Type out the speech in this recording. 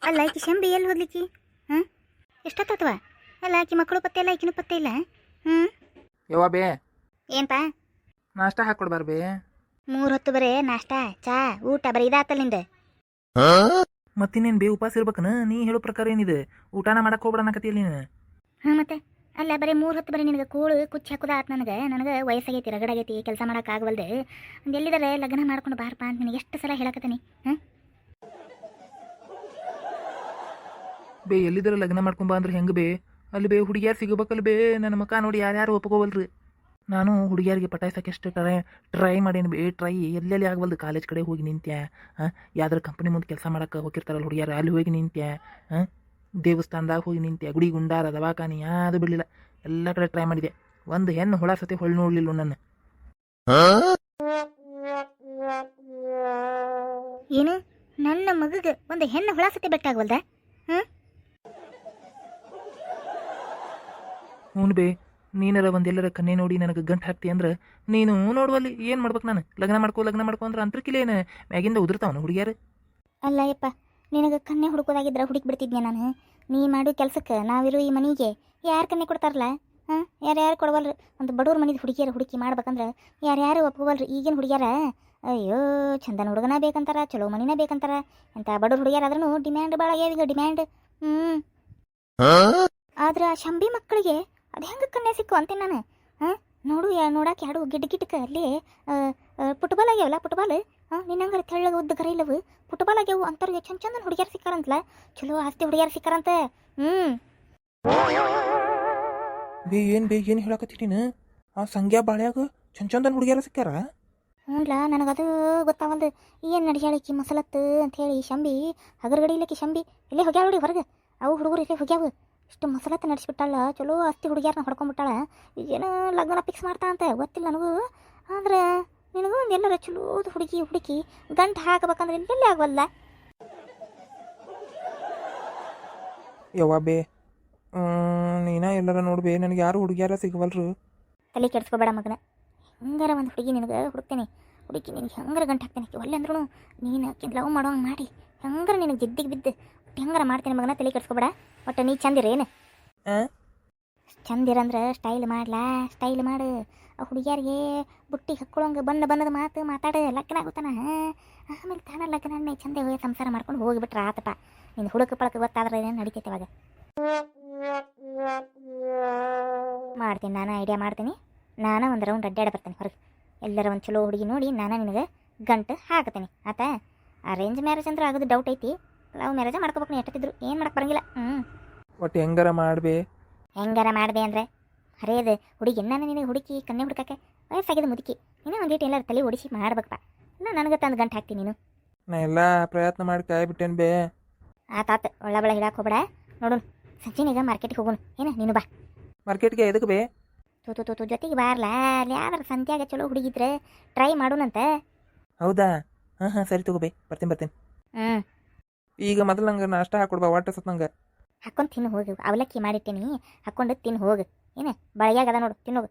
ಅಲ್ಲ ಆಕಿ ಶಂಬಿ ಎಲ್ಲಿ ಹೋದ್ಲಿಕ್ಕಿ? ಹಾಂ ಎಷ್ಟೊತ್ತತ್ವ? ಅಲ್ಲ ಆಕಿ ಮಕ್ಕಳು ಪತ್ತೆ ಇಲ್ಲ, ಆಕಿನೂ ಪತ್ತೆ ಇಲ್ಲ. ಹ್ಞೂ ಯವ್ವ ಬೇ, ಏನಪ್ಪ? ನಾಷ್ಟ ಹಾಕೊಡ್ಬಾರ ಬೇ. 3 ಹೊತ್ತು ಬರೇ ನಾಷ್ಟ ಚಾ ಊಟ ಬರೀ ಇದಾತಲ್ಲ ನಿಂದ. ಮತ್ತಿನ್ನೇನು ಬೇ ಉಪವಾಸ ಇರ್ಬೇಕನ? ನೀ ಹೇಳೋ ಪ್ರಕಾರ ಏನಿದೆ? ಊಟನ ಮಾಡಕ್ಕೆ ಹೋಗ್ಬೇಡ ಅನ್ನಕತ್ತಿಲ್ಲ ನೀನು. ಹಾಂ ಮತ್ತೆ ಅಲ್ಲ ಬರೀ 3 ಹೊತ್ತು ಬರೀ ನಿನಗೆ ಕೂಳು ಕುಚ್ಚಿ ಹಾಕೋದ ಆತು. ನನಗೆ ವಯಸ್ಸಾಗೈತಿ, ರಗಡಾಗೈತಿ, ಕೆಲಸ ಮಾಡೋಕ್ಕಾಗವಲ್ದು. ಒಂದು ಎಲ್ಲಿದ್ದಾರೆ ಲಗ್ನ ಮಾಡ್ಕೊಂಡು ಬಾರಪ್ಪ ಅಂತ ನಿನಗೆ ಎಷ್ಟು ಸಲ ಹೇಳಕತ್ತೀನಿ. ಹಾಂ ಬೇ ಎಲ್ಲಿದ್ರೆ ಲಗ್ನ ಮಾಡ್ಕೊಂಬ ಅಂದ್ರೆ ಹೆಂಗೆ ಬೇ? ಅಲ್ಲಿ ಬೇ ಹುಡುಗಿಯಾರು ಸಿಗಬೇಕಲ್ಲ ಬೇ. ನನ್ನ ಮಕ್ಕ ನೋಡಿ ಯಾರ್ಯಾರು ಒಪ್ಕೋವಲ್ರಿ. ನಾನು ಹುಡುಗಿಯಾರಿಗೆ ಪಟಾಯಿಸಕ್ಕೆ ಎಷ್ಟು ಟ್ರೈ ಮಾಡೇನಿ ಬೇ. ಟ್ರೈ ಎಲ್ಲೆಲ್ಲಿ ಆಗವಲ್ದು. ಕಾಲೇಜ್ ಕಡೆ ಹೋಗಿ ನಿಂತ್ಯಾ, ಹಾಂ ಯಾವ್ದಾರು ಕಂಪ್ನಿ ಮುಂದೆ ಕೆಲಸ ಮಾಡಕ್ಕೆ ಹೋಗಿರ್ತಾರಲ್ಲ ಹುಡುಗಿಯಾರು, ಅಲ್ಲಿ ಹೋಗಿ ನಿಂತ್ಯಾ, ಹಾಂ ದೇವಸ್ಥಾನದಾಗ ಹೋಗಿ ನಿಂತ್ಯಾ, ಗುಡಿ ಗುಂಡಾರ ದವಾಖಾನಿ ಯಾವುದು ಬಿಡಲಿಲ್ಲ. ಎಲ್ಲ ಕಡೆ ಟ್ರೈ ಮಾಡಿದೆ. ಒಂದು ಹೆಣ್ಣು ಹುಳ ಸತಿ ಹೊಳ್ಳಿ ನೋಡಲಿಲ್ಲ ನನ್ನ. ಏನು ನನ್ನ ಮಗಗೆ ಒಂದು ಹೆಣ್ಣು ಹುಳ ಸತಿ ಬೆಟ್ಟಾಗವಲ್ದ? ಹಾಂ ಹ್ಞೂ ಬೇ, ನೀನಾರ ಒಂದೆಲ್ಲರ ಕನ್ನೆ ನೋಡಿ ನನಗೆ ಗಂಟು ಹಾಕ್ತಿ ಅಂದ್ರೆ ನೀನು ನೋಡುವಲ್ಲಿ ಏನು ಮಾಡ್ಬೇಕು? ನಾನು ಲಗ್ನ ಮಾಡ್ಕೊ ಅಂದ್ರೆ ಅಂತರ್ಕಿಲೇನು ಮ್ಯಾಗಿಂದ ಉದುರ್ತಾವನು ಹುಡುಗಿಯಾರು? ಅಲ್ಲ ಯಪ್ಪ, ನಿನಗೆ ಕನ್ನೆ ಹುಡುಕೋದಾಗಿದ್ರೆ ಹುಡುಕಿ ಬಿಡ್ತಿದ್ದೆ ನಾನು. ನೀ ಮಾಡೋ ಕೆಲಸಕ್ಕೆ ನಾವಿರೋ ಈ ಮನೆಗೆ ಯಾರು ಕನ್ನೆ ಕೊಡ್ತಾರಲ್ಲ? ಹಾಂ ಯಾರ್ಯಾರು ಕೊಡವಲ್ರಿ. ಒಂದು ಬಡವ್ರ ಮನೆದು ಹುಡುಗಿಯರು ಹುಡುಕಿ ಮಾಡ್ಬೇಕಂದ್ರೆ ಯಾರ್ಯಾರು ಒಪ್ಕೋವಲ್ರಿ. ಈಗಿನ ಹುಡುಗಿಯಾರ ಅಯ್ಯೋ ಚಂದನ ಹುಡುಗನ ಬೇಕಂತಾರ, ಚಲೋ ಮನಿನ ಬೇಕಂತಾರ. ಎಂಥ ಬಡವ್ರ ಹುಡುಗಿಯರಾದ್ರೂ ಡಿಮ್ಯಾಂಡ್ ಭಾಳ ಆಗ್ಯಾವ ಈಗ, ಡಿಮ್ಯಾಂಡ್. ಆದ್ರೆ ಆ ಶಂಬಿ ಮಕ್ಕಳಿಗೆ ಅದು ಹೆಂಗೆ ಕನ್ಯೆ ಸಿಕ್ಕು ಅಂತೀನಿ ನಾನು. ಹಾಂ ನೋಡು ನೋಡಕ್ಕೆ ಎರಡು ಗಿಡ್ಡಕ್ಕೆ ಅಲ್ಲಿ ಫುಟ್ಬಾಲ್ ಆಗ್ಯಾವಲ್ಲ, ಫುಟ್ಬಾಲ್. ಹಾಂ ನಿನ್ನಂಗಾರ ತೆಳ್ಳಗೆ ಉದ್ದ ಕರ ಇಲ್ಲವು ಫುಟ್ಬಾಲ್ ಆಗ್ಯಾವು. ಅಂಥವ್ರಿಗೆ ಚಂದನ ಹುಡುಗಿಯರು ಸಿಕ್ಕಾರಂತಲ್ಲ, ಚಲೋ ಆಸ್ತಿ ಹುಡುಗಿಯರು ಸಿಕ್ಕಾರಂತ. ಬೇ ಏನು ಹೇಳಕತ್ತೀನಿ? ಆ ಸಂಗ್ಯಾ ಬಾಳ್ಯಾಗ ಚಂದನ್ ಹುಡುಗಿಯಾರ ಸಿಕ್ಕ್ಯಾರ? ಹ್ಞೂನ್ಲ, ನನಗದು ಗೊತ್ತಾವಲ್ದು. ಏನು ನಡಿಯಾಳಿಕಿ ಮಸಲತ್ತು ಅಂಥೇಳಿ ಶಂಬಿ ಹಗರ್ಗಡಿಲಕ್ಕಿ ಶಂಬಿ ಇಲ್ಲೇ ಹೋಗ್ಯಾಳ ನೋಡಿ ಹೊರಗೆ. ಅವು ಹುಡುಗರು ಇಲ್ಲೇ ಹೋಗ್ಯಾವು. ಇಷ್ಟು ಮಸಲತ್ತು ನಡೆಸಿಬಿಟ್ಟಾಳ, ಚಲೋ ಆಸ್ತಿ ಹುಡುಗಿಯಾರನ್ನ ಹೊಡ್ಕೊಂಡ್ಬಿಟ್ಟಾಳ. ಏನು ಲಗ್ನ ಫಿಕ್ಸ್ ಮಾಡ್ತಾ ಅಂತ ಗೊತ್ತಿಲ್ಲ ನನಗೂ. ಆದ್ರೆ ನಿನಗೂ ಒಂದು ಎಲ್ಲರ ಚಲೋದು ಹುಡುಕಿ ಗಂಟು ಹಾಕಬೇಕಂದ್ರೆ ಇಲ್ಲೆಲ್ಲೇ ಆಗವಲ್ಲ. ಯವ್ವ ಬೇ, ನೀನ ಎಲ್ಲರ ನೋಡ್ಬೇ, ನನಗೆ ಯಾರು ಹುಡುಗಿಯಾರ ಸಿಗವಲ್ರು. ತಲೆ ಕೆಡಿಸ್ಕೋಬೇಡ ಮಗನ. ಹೆಂಗಾರ ಒಂದು ಹುಡುಗಿ ನಿನಗೆ ಹುಡುಕ್ತೇನೆ, ಹುಡುಕಿ ನಿನಗೆ ಹೆಂಗಾರ ಗಂಟು ಹಾಕ್ತೇನೆ. ಒಳ್ಳೆ ಅಂದ್ರೂ ನೀನು ಲವ್ ಮಾಡೋಂಗೆ ಮಾಡಿ ಹೆಂಗಾರ ನಿನಗೆ ಜಿದ್ದಿಗೆ ಬಿದ್ದು ಹೆಂಗಾರ ಮಾಡ್ತೇನೆ ಮಗನ. ತಲೆ ಕೆಡಿಸ್ಕೋಬೇಡ. ಒಟ್ಟು ನೀ ಚಂದಿರ ಏನು? ಚಂದಿರಂದ್ರೆ ಸ್ಟೈಲ್ ಮಾಡ್ಲಾ, ಸ್ಟೈಲ್ ಮಾಡು. ಆ ಹುಡುಗಿಯಾರಿಗೆ ಬುಟ್ಟಿ ಹಾಕ್ಕೊಳಂಗೆ ಬಣ್ಣದ ಮಾತು ಮಾತಾಡ ಲಗ್ನ ಆಗುತ್ತಾನ. ಆಮೇಲೆ ತಾನ ಲಗ್ನ ಚಂದ ಹೋಗಿ ಸಂಸಾರ ಮಾಡ್ಕೊಂಡು ಹೋಗಿಬಿಟ್ರೆ ಆತಪ್ಪ. ನಿನ್ನ ಹುಡುಕ ಪಳಕ ಗೊತ್ತಾದ್ರೆ ಏನು ನಡಿತೈತೆ ಅವಾಗ. ಮಾಡ್ತೀನಿ ನಾನು, ಐಡಿಯಾ ಮಾಡ್ತೀನಿ ನಾನು. ಒಂದು ರೌಂಡ್ ಅಡ್ಡಾಡ ಬರ್ತೀನಿ ಹೊರಗೆ. ಎಲ್ಲರ ಒಂದು ಚಲೋ ಹುಡುಗಿ ನೋಡಿ ನಾನು ನಿನಗೆ ಗಂಟು ಹಾಕತೀನಿ ಆತಾ. ಅರೇಂಜ್ ಮ್ಯಾರೇಜ್ ಅಂದ್ರೆ ಆಗೋದು ಡೌಟ್ ಐತಿ. ಲವ್ ಮ್ಯಾರೇಜ್ ಮಾಡ್ಕೋಬೇಕು. ನೀ ಎಷ್ಟಿದ್ರು ಏನು ಮಾಡಕ್ಕೆ ಬರಂಗಿಲ್ಲ. ಒಟ್ಟು ಹೆಂಗಾರ ಮಾಡ್ಬೇ. ಹೆಂಗಾರ ಮಾಡಿದೆ ಅಂದರೆ ಹರೇದು ಹುಡುಗಿ ನಾನು ನಿನಗೆ ಹುಡುಕಿ ಕನ್ನೆ ಹುಡುಕಕ್ಕೆ ವಯಸ್ಸಾಗಿದೆ ಮುದುಕಿ. ಇನ್ನೂ ಒಂದಿಟ್ಟು ಎಲ್ಲರೂ ತಲೆ ಓಡಿಸಿ ಮಾಡ್ಬೇಕಪ್ಪ. ಇಲ್ಲ ನನಗೆ ತಂದು ಗಂಟು ಹಾಕ್ತೀನಿ ನೀನು. ನಾ ಎಲ್ಲ ಪ್ರಯತ್ನ ಮಾಡಿ ಕಾಯ್ಬಿಟ್ಟೇನು ಬೇ. ಆತಾತ ಒಳ್ಳೆ ಬಳ ಹಿಡಾಕೆ ಹೋಗ್ಬೇಡ. ನೋಡು ಸಂಜೆನೀಗ ಮಾರ್ಕೆಟಿಗೆ ಹೋಗೋಣ. ಏನು ನೀನು ಬಾ ಮಾರ್ಕೆಟ್ಗೆ. ಎದಕ್ಕೆ ಬೇ? ತೂ ಜೊತೆಗೆ ಬಾರ್ಲಾ. ಅಲ್ಲಿ ಯಾವ್ದಾರು ಸಂತ್ಯಾಗ ಚಲೋ ಹುಡುಗಿದ್ರೆ ಟ್ರೈ ಮಾಡೋಣಂತ. ಹೌದಾ? ಹಾಂ ಸರಿ ತಗೋ ಬೇ, ಬರ್ತೀನಿ. ಈಗ ಮೊದಲು ನಂಗೆ ನಾಷ್ಟ ಹಾಕೊಡ್ಬಾ, ವಾಟ ಸತ್ ನಂಗೆ. ಹಾಕೊಂಡು ತಿನ್ನು ಹೋಗು. ಅವಲಕ್ಕಿ ಮಾಡಿಟ್ಟೇನಿ, ಹಾಕೊಂಡು ತಿನ್ನು ಹೋಗು. ಏನು ಬಳಗ್ಯಾಗ ಅದ ನೋಡು, ತಿನ್ನೋಗು.